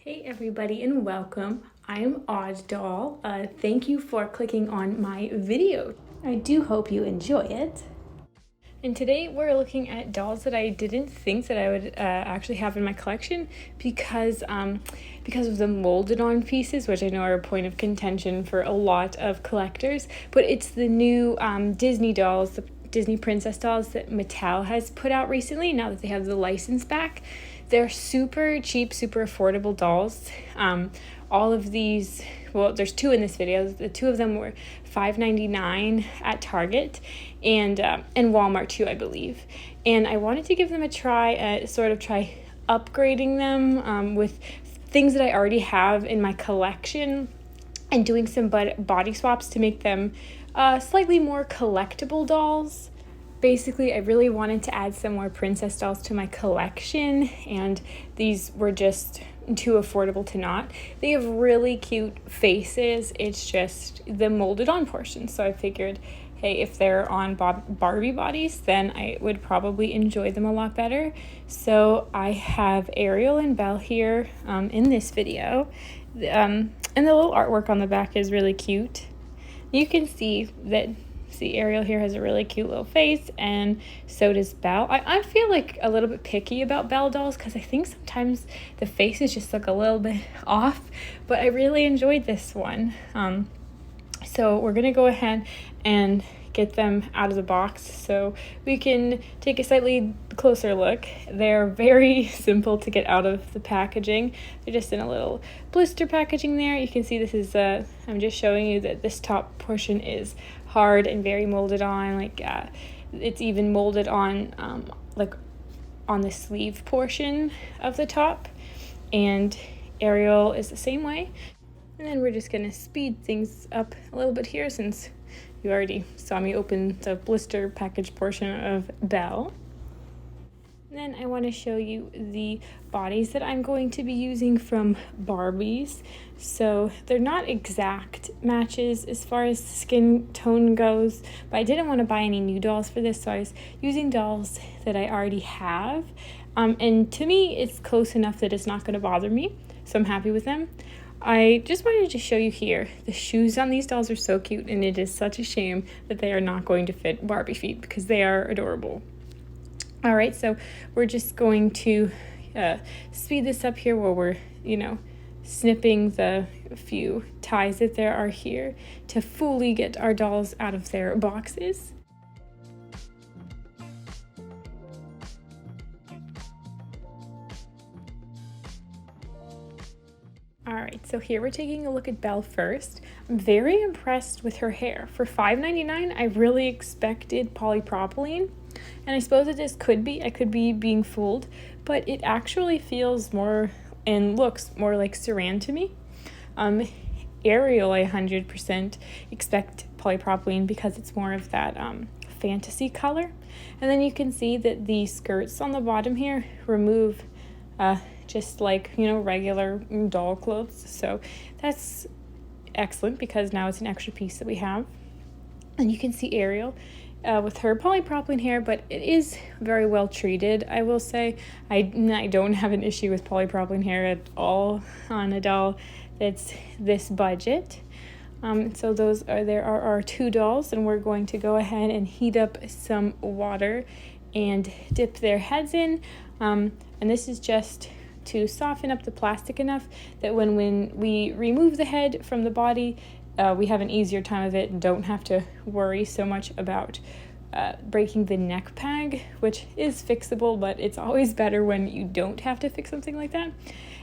Hey everybody and welcome. I am Odd Doll. Thank you for clicking on my video. I do hope you enjoy it. And today we're looking at dolls that I didn't think that I would actually have in my collection because of the molded on pieces, which I know are a point of contention for a lot of collectors. But it's the new Disney dolls, the Disney princess dolls that Mattel has put out recently, now that they have the license back. They're super cheap, super affordable dolls. All of these, well, there's two in this video. The two of them were $5.99 at Target and Walmart too, I believe. And I wanted to give them a try, try upgrading them with things that I already have in my collection and doing some body swaps to make them slightly more collectible dolls. Basically, I really wanted to add some more princess dolls to my collection, and these were just too affordable to not. They have really cute faces. It's just the molded on portion. So I figured, hey, if they're on Barbie bodies, then I would probably enjoy them a lot better. So I have Ariel and Belle here in this video. And the little artwork on the back is really cute. You can see that Ariel here has a really cute little face, and so does Belle. I feel like a little bit picky about Belle dolls because I think sometimes the faces just look a little bit off, but I really enjoyed this one. So we're gonna go ahead and get them out of the box so we can take a slightly closer look. They're very simple to get out of the packaging. They're just in a little blister packaging there. You can see this is I'm just showing you that this top portion is hard and very molded on, it's even molded on on the sleeve portion of the top, and Ariel is the same way. And then we're just gonna speed things up a little bit here since you already saw me open the blister package portion of Belle. And then I want to show you the bodies that I'm going to be using from Barbies. So they're not exact matches as far as skin tone goes, but I didn't want to buy any new dolls for this, so I was using dolls that I already have. And to me, it's close enough that it's not going to bother me, so I'm happy with them. I just wanted to show you here, the shoes on these dolls are so cute, and it is such a shame that they are not going to fit Barbie feet because they are adorable. All right, so we're just going to speed this up here while we're, snipping the few ties that there are here to fully get our dolls out of their boxes. All right, so here we're taking a look at Belle first. I'm very impressed with her hair. For $5.99, I really expected polypropylene, and I suppose I could be being fooled, but it actually feels more and looks more like saran to me. Ariel, I 100% expect polypropylene because it's more of that fantasy color. And then you can see that the skirts on the bottom here remove just like, regular doll clothes. So that's excellent because now it's an extra piece that we have. And you can see Ariel with her polypropylene hair, but it is very well treated, I will say. I don't have an issue with polypropylene hair at all on a doll that's this budget. So there are our two dolls, and we're going to go ahead and heat up some water and dip their heads in. And this is just to soften up the plastic enough that when we remove the head from the body, we have an easier time of it and don't have to worry so much about breaking the neck peg, which is fixable, but it's always better when you don't have to fix something like that.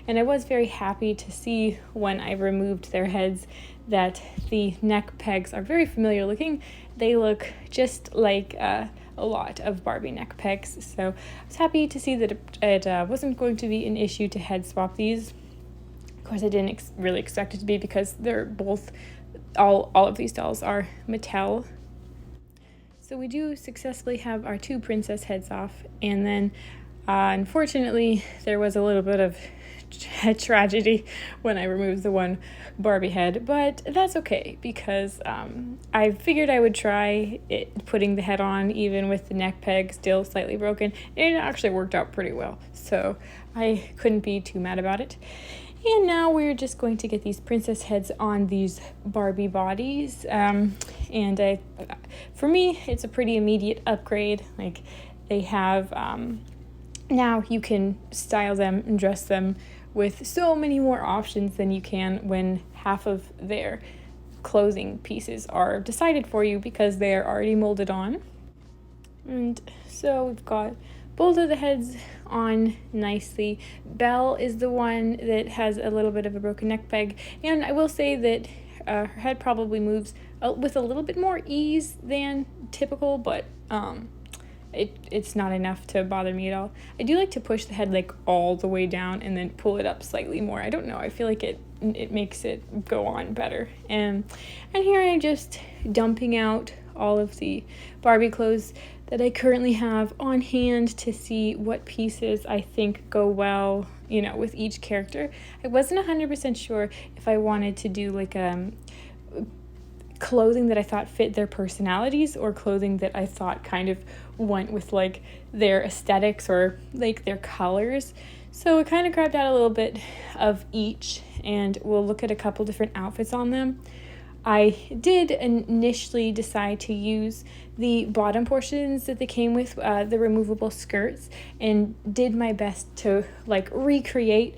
And I was very happy to see when I removed their heads that the neck pegs are very familiar looking. They look just like a lot of Barbie neck pegs, so I was happy to see that it wasn't going to be an issue to head swap these. Of course, I didn't really expect it to be because they're both, all of these dolls are Mattel. So we do successfully have our two princess heads off, and then unfortunately there was a little bit of tragedy when I removed the one Barbie head, but that's okay because I figured I would try putting the head on even with the neck peg still slightly broken, and it actually worked out pretty well, so I couldn't be too mad about it. And now we're just going to get these princess heads on these Barbie bodies. For me, it's a pretty immediate upgrade. Like, they have, now you can style them and dress them with so many more options than you can when half of their clothing pieces are decided for you because they are already molded on. And so we've got both of the heads on nicely. Belle is the one that has a little bit of a broken neck peg, and I will say that her head probably moves with a little bit more ease than typical, but it's not enough to bother me at all. I do like to push the head like all the way down and then pull it up slightly more. I don't know, I feel like it makes it go on better. And here I'm just dumping out all of the Barbie clothes that I currently have on hand to see what pieces I think go well, with each character. I wasn't 100% sure if I wanted to do like clothing that I thought fit their personalities or clothing that I thought kind of went with like their aesthetics or like their colors. So I kind of grabbed out a little bit of each, and we'll look at a couple different outfits on them. I did initially decide to use the bottom portions that they came with, the removable skirts, and did my best to like recreate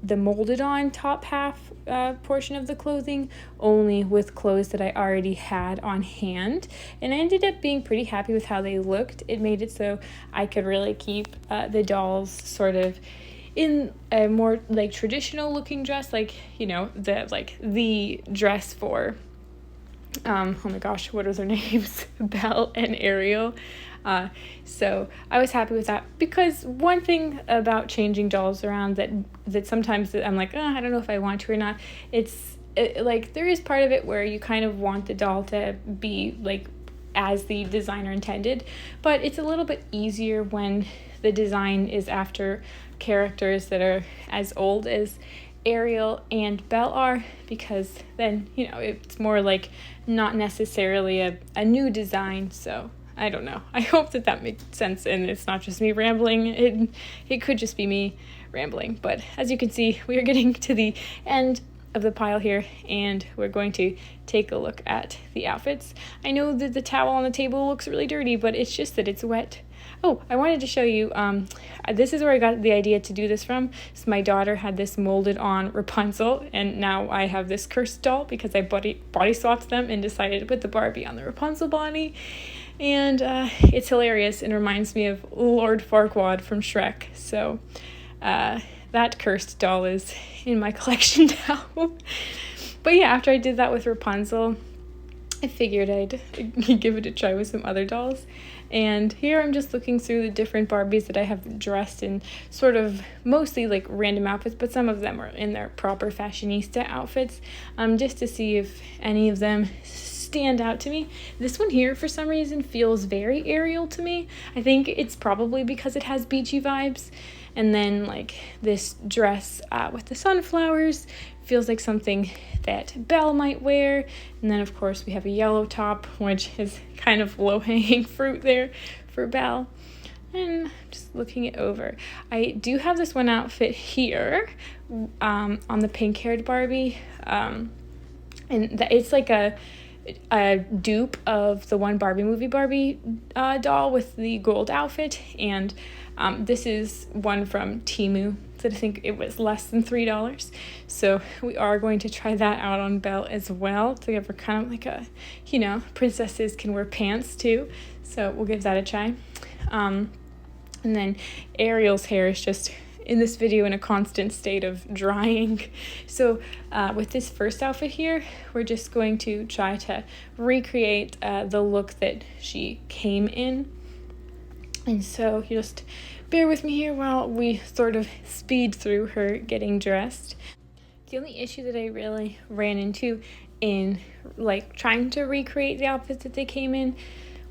the molded on top half portion of the clothing, only with clothes that I already had on hand. And I ended up being pretty happy with how they looked. It made it so I could really keep the dolls sort of in a more like traditional looking dress, like the dress for oh my gosh, what are their names? Belle and Ariel. So I was happy with that, because one thing about changing dolls around that sometimes I'm like, I don't know if I want to or not. Like there is part of it where you kind of want the doll to be like as the designer intended, but it's a little bit easier when the design is after characters that are as old as Ariel and Belle are, because then it's more like not necessarily a new design. So I don't know, I hope that makes sense and it's not just me rambling. It could just be me rambling, but as you can see, we are getting to the end of the pile here, and we're going to take a look at the outfits. I know that the towel on the table looks really dirty, but it's just that it's wet. Oh, I wanted to show you, this is where I got the idea to do this from. So my daughter had this molded on Rapunzel, and now I have this cursed doll because I body swapped them and decided to put the Barbie on the Rapunzel body. And it's hilarious and reminds me of Lord Farquaad from Shrek. So that cursed doll is in my collection now. But yeah, after I did that with Rapunzel, I figured I'd give it a try with some other dolls. And here I'm just looking through the different Barbies that I have dressed in sort of mostly like random outfits, but some of them are in their proper fashionista outfits, just to see if any of them stand out to me. This one here, for some reason, feels very Ariel to me. I think it's probably because it has beachy vibes. And then like this dress with the sunflowers feels like something that Belle might wear. And then of course we have a yellow top, which is kind of low-hanging fruit there for Belle. And just looking it over, I do have this one outfit here on the pink-haired Barbie, and it's like a dupe of the one Barbie movie Barbie doll with the gold outfit, and this is one from Temu that I think it was less than $3. So we are going to try that out on Belle as well to give her kind of like a, princesses can wear pants too. So we'll give that a try. And then Ariel's hair is just in this video in a constant state of drying. So with this first outfit here, we're just going to try to recreate the look that she came in. And so you just bear with me here while we sort of speed through her getting dressed. The only issue that I really ran into in like trying to recreate the outfits that they came in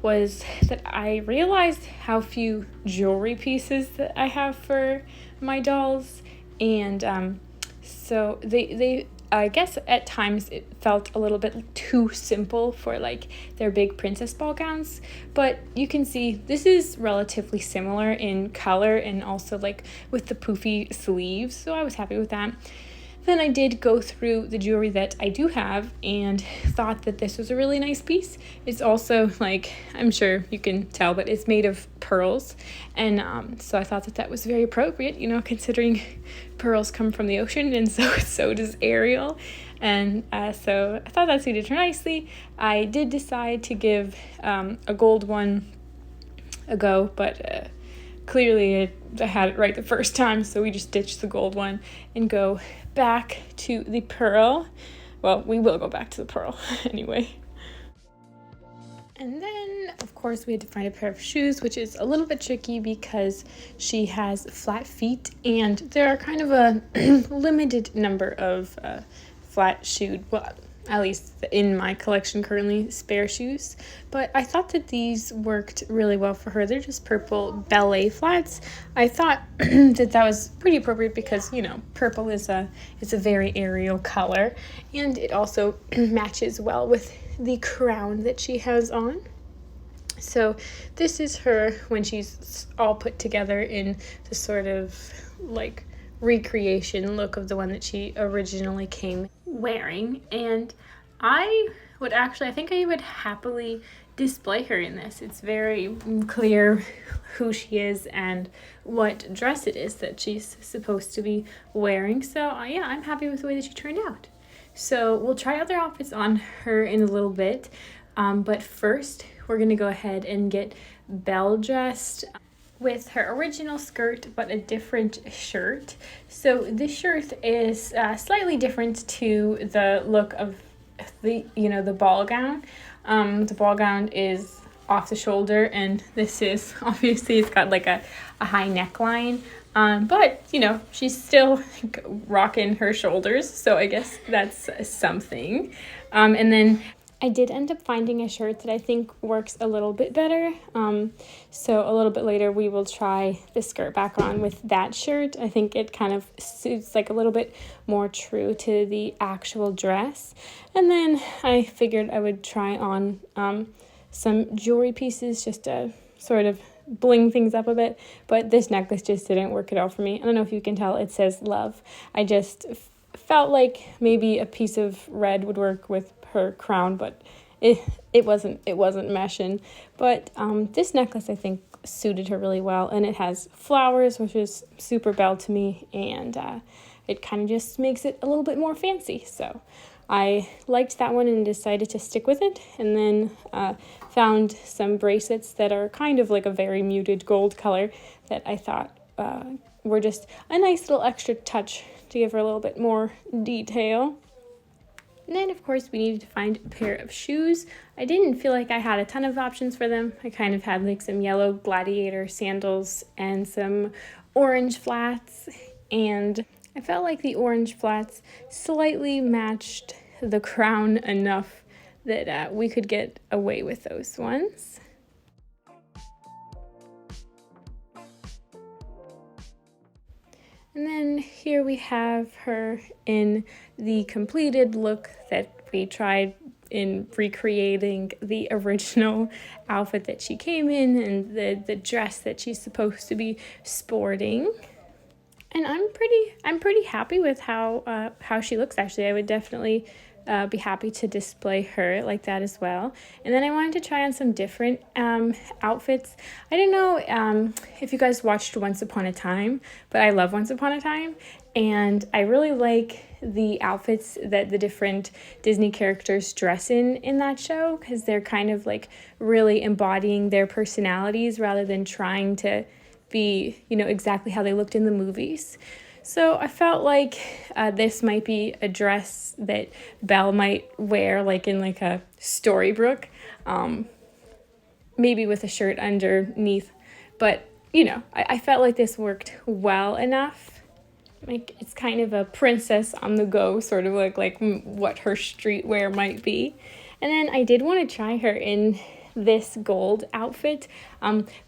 was that I realized how few jewelry pieces that I have for my dolls, and so they I guess at times it felt a little bit too simple for like their big princess ball gowns, but you can see this is relatively similar in color and also like with the poofy sleeves, so I was happy with that. Then I did go through the jewelry that I do have and thought that this was a really nice piece. It's also, like, I'm sure you can tell, but it's made of pearls. And so I thought that that was very appropriate, you know, considering pearls come from the ocean, and so does Ariel. And so I thought that suited her nicely. I did decide to give a gold one a go, but clearly I had it right the first time, so we just ditched the gold one and go back to the pearl. Well, we will go back to the pearl anyway. And then, of course, we had to find a pair of shoes, which is a little bit tricky because she has flat feet, and there are kind of a limited number of flat-shoed, well, at least in my collection currently, spare shoes. But I thought that these worked really well for her. They're just purple ballet flats. I thought that was pretty appropriate because, you know, purple is a very Ariel color, and it also matches well with the crown that she has on. So this is her when she's all put together in the sort of like recreation look of the one that she originally came wearing. And I think I would happily display her in this. It's very clear who she is and what dress it is that she's supposed to be wearing. So yeah, I'm happy with the way that she turned out. So we'll try other outfits on her in a little bit, but first we're gonna go ahead and get Belle dressed with her original skirt but a different shirt. So this shirt is slightly different to the look of the ball gown. The ball gown is off the shoulder, and this is obviously, it's got like a high neckline. But, you know, she's still rocking her shoulders, so I guess that's something. And then I did end up finding a shirt that I think works a little bit better. So a little bit later we will try the skirt back on with that shirt. I think it kind of suits like a little bit more true to the actual dress. And then I figured I would try on some jewelry pieces just to sort of bling things up a bit, but this necklace just didn't work at all for me. I don't know if you can tell, it says love. I just felt like maybe a piece of red would work with her crown, but it wasn't meshing. But this necklace I think suited her really well, and it has flowers, which is super Belle to me, and it kind of just makes it a little bit more fancy. So I liked that one and decided to stick with it, and then found some bracelets that are kind of like a very muted gold color that I thought were just a nice little extra touch to give her a little bit more detail. And then, of course, we needed to find a pair of shoes. I didn't feel like I had a ton of options for them. I kind of had like some yellow gladiator sandals and some orange flats, and I felt like the orange flats slightly matched the crown enough that we could get away with those ones. And then here we have her in the completed look that we tried in recreating the original outfit that she came in, and the dress that she's supposed to be sporting. And I'm pretty happy with how she looks, actually. I would definitely be happy to display her like that as well. And then I wanted to try on some different outfits. I don't know if you guys watched Once Upon a Time, but I love Once Upon a Time, and I really like the outfits that the different Disney characters dress in that show, because they're kind of like really embodying their personalities rather than trying to be, you know, exactly how they looked in the movies. So I felt like this might be a dress that Belle might wear like in like a Storybook, maybe with a shirt underneath. But, you know, I felt like this worked well enough. Like, it's kind of a princess on the go, sort of like what her streetwear might be. And then I did want to try her in this gold outfit.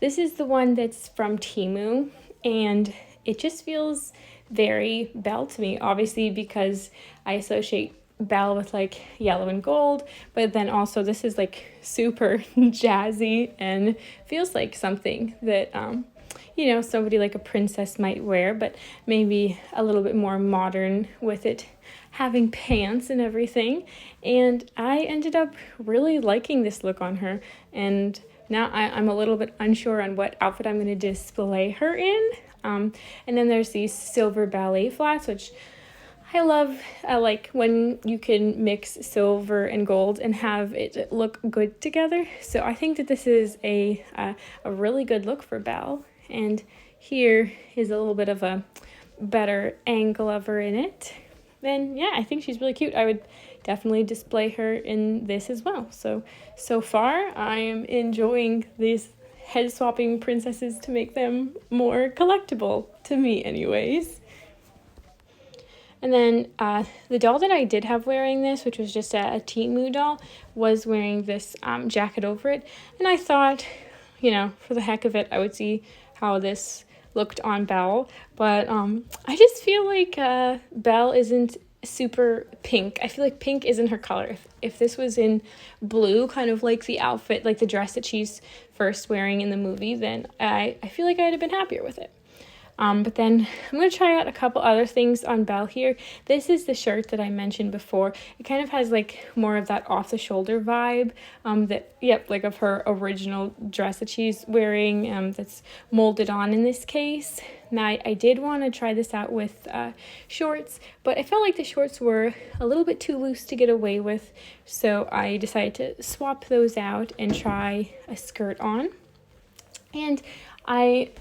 This is the one that's from Temu, and it just feels very Belle to me, obviously because I associate Belle with like yellow and gold, but then also this is like super jazzy and feels like something that you know, somebody like a princess might wear, but maybe a little bit more modern with it having pants and everything. And I ended up really liking this look on her, and now I'm a little bit unsure on what outfit I'm going to display her in. And then there's these silver ballet flats, which I love, like when you can mix silver and gold and have it look good together. So I think that this is a really good look for Belle. And here is a little bit of a better angle of her in it. And yeah, I think she's really cute. I would definitely display her in this as well. So far, I am enjoying these head swapping princesses to make them more collectible, to me anyways. And then the doll that I did have wearing this, which was just a Temu doll, was wearing this jacket over it. And I thought, you know, for the heck of it, I would see how this looked on Belle. But I just feel like Belle isn't super pink. I feel like pink isn't her color. If this was in blue, kind of like the outfit, like the dress that she's first wearing in the movie, then I feel like I'd have been happier with it. But then I'm going to try out a couple other things on Belle here. This is the shirt that I mentioned before. It kind of has like more of that off-the-shoulder vibe like of her original dress that she's wearing, that's molded on in this case. Now, I did want to try this out with shorts, but I felt like the shorts were a little bit too loose to get away with, so I decided to swap those out and try a skirt on. And I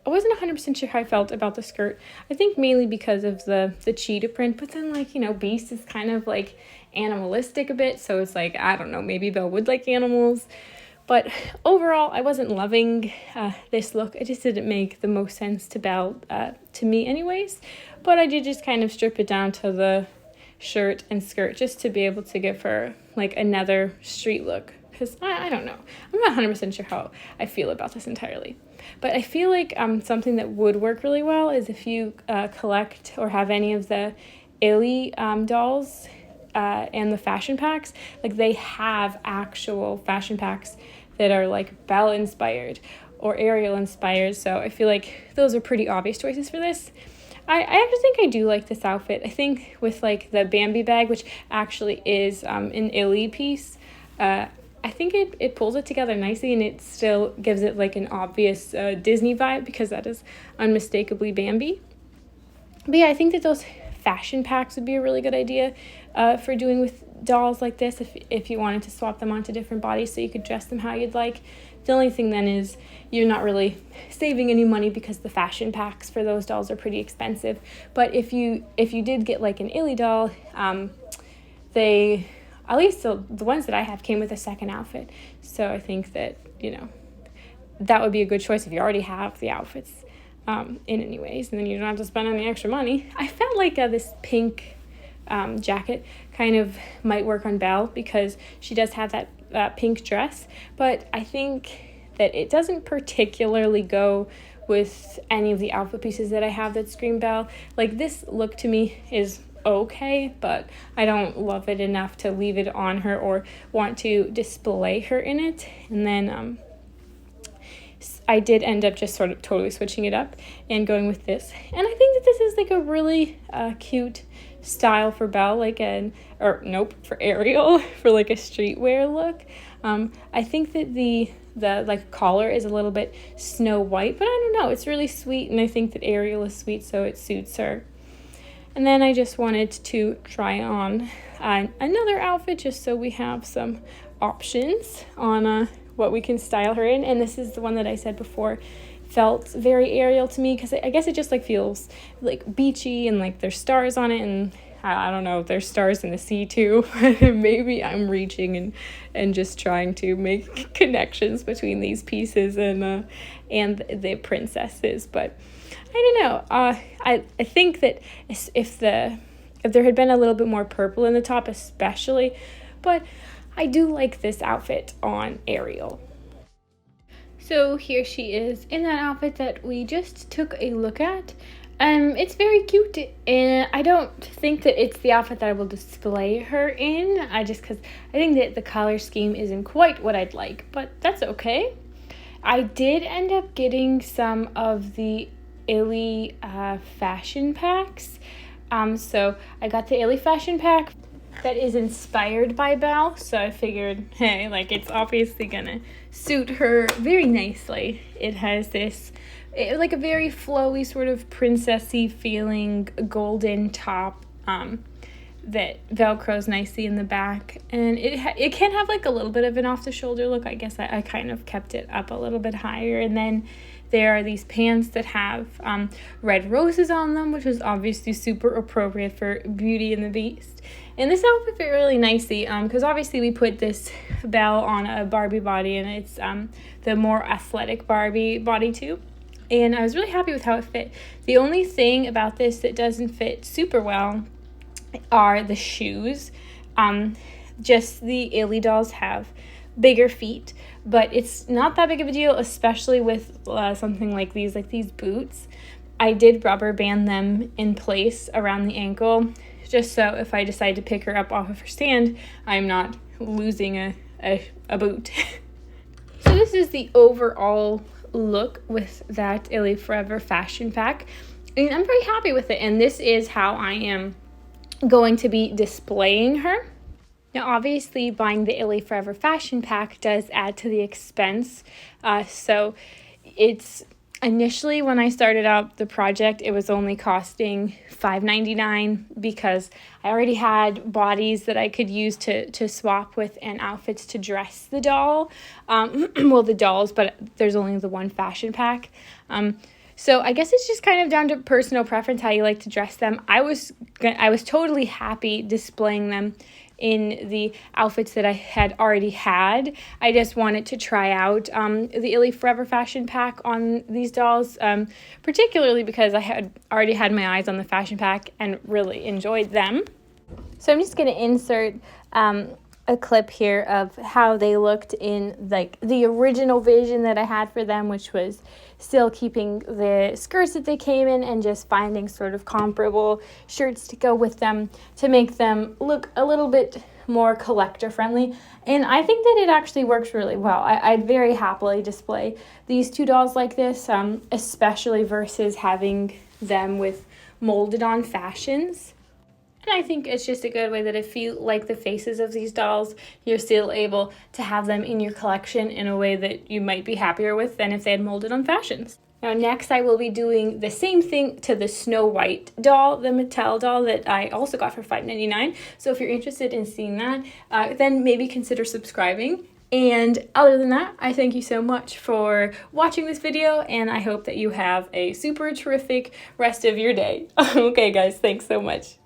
wasn't 100% sure how I felt about the skirt. I think mainly because of the cheetah print, but then, like, you know, Beast is kind of like animalistic a bit, so it's like, I don't know, maybe Belle would like animals. But overall, I wasn't loving this look. It just didn't make the most sense to Belle, to me anyways. But I did just kind of strip it down to the shirt and skirt just to be able to give her like another street look. Because I don't know. I'm not 100% sure how I feel about this entirely. But I feel like something that would work really well is if you collect or have any of the Illy dolls and the fashion packs. Like, they have actual fashion packs that are like Belle inspired or Ariel inspired. So I feel like those are pretty obvious choices for this. I actually think I do like this outfit. I think with like the Bambi bag, which actually is an Illy piece, I think it pulls it together nicely, and it still gives it like an obvious Disney vibe, because that is unmistakably Bambi. But yeah, I think that those fashion packs would be a really good idea for doing with dolls like this, if you wanted to swap them onto different bodies so you could dress them how you'd like. The only thing then is you're not really saving any money, because the fashion packs for those dolls are pretty expensive. But if you did get like an Illy doll, they, at least the ones that I have, came with a second outfit. So I think that, you know, that would be a good choice if you already have the outfits in anyways, and then you don't have to spend any extra money. I felt like this pink jacket kind of might work on Belle, because she does have that pink dress, but I think that it doesn't particularly go with any of the outfit pieces that I have that scream Belle. Like, this look to me is okay, but I don't love it enough to leave it on her or want to display her in it. And then I did end up just sort of totally switching it up and going with this. And I think that this is like a really cute style for Belle, for Ariel, for like a streetwear look. I think that the like collar is a little bit Snow White, but I don't know, it's really sweet, and I think that Ariel is sweet, so it suits her. And then I just wanted to try on another outfit just so we have some options on what we can style her in. And this is the one that I said before felt very Ariel to me, because I guess it just like feels like beachy, and like there's stars on it, and I don't know if there's stars in the sea too. Maybe I'm reaching and just trying to make connections between these pieces and the princesses, but I don't know. I think that if there had been a little bit more purple in the top especially, but I do like this outfit on Ariel. So here she is in that outfit that we just took a look at. It's very cute, and I don't think that it's the outfit that I will display her in, because I think that the color scheme isn't quite what I'd like, but that's okay. I did end up getting some of the Illy fashion packs. So I got the Illy fashion pack that is inspired by Belle, so I figured, hey, like, it's obviously gonna suit her very nicely. It has this, like, a very flowy, sort of princessy feeling golden top that velcros nicely in the back, and it can have like a little bit of an off the shoulder look. I guess I kind of kept it up a little bit higher. And then there are these pants that have red roses on them, which is obviously super appropriate for Beauty and the Beast. And this outfit fit really nicely because obviously we put this Belle on a Barbie body, and it's the more athletic Barbie body too. And I was really happy with how it fit. The only thing about this that doesn't fit super well are the shoes. Just the Illy dolls have bigger feet, but it's not that big of a deal, especially with something like these boots. I did rubber band them in place around the ankle, just so if I decide to pick her up off of her stand, I'm not losing a boot. So this is the overall look with that Illy Forever fashion pack, and I'm pretty happy with it, and this is how I am going to be displaying her. Now obviously buying the Illy Forever fashion pack does add to the expense, so it's initially, when I started out the project, it was only costing $5.99 because I already had bodies that I could use to swap with and outfits to dress the doll, well, the dolls, but there's only the one fashion pack. So I guess it's just kind of down to personal preference how you like to dress them. I was totally happy displaying them in the outfits that I had already had. I just wanted to try out the Illy Forever fashion pack on these dolls, particularly because I had already had my eyes on the fashion pack and really enjoyed them. So I'm just going to insert a clip here of how they looked in like the original vision that I had for them, which was still keeping the skirts that they came in and just finding sort of comparable shirts to go with them to make them look a little bit more collector friendly. And I think that it actually works really well. I'd very happily display these two dolls like this, especially versus having them with molded on fashions. And I think it's just a good way that if you like the faces of these dolls, you're still able to have them in your collection in a way that you might be happier with than if they had molded on fashions. Now next I will be doing the same thing to the Snow White doll, the Mattel doll that I also got for $5.99. So if you're interested in seeing that, then maybe consider subscribing. And other than that, I thank you so much for watching this video, and I hope that you have a super terrific rest of your day. Okay guys, thanks so much.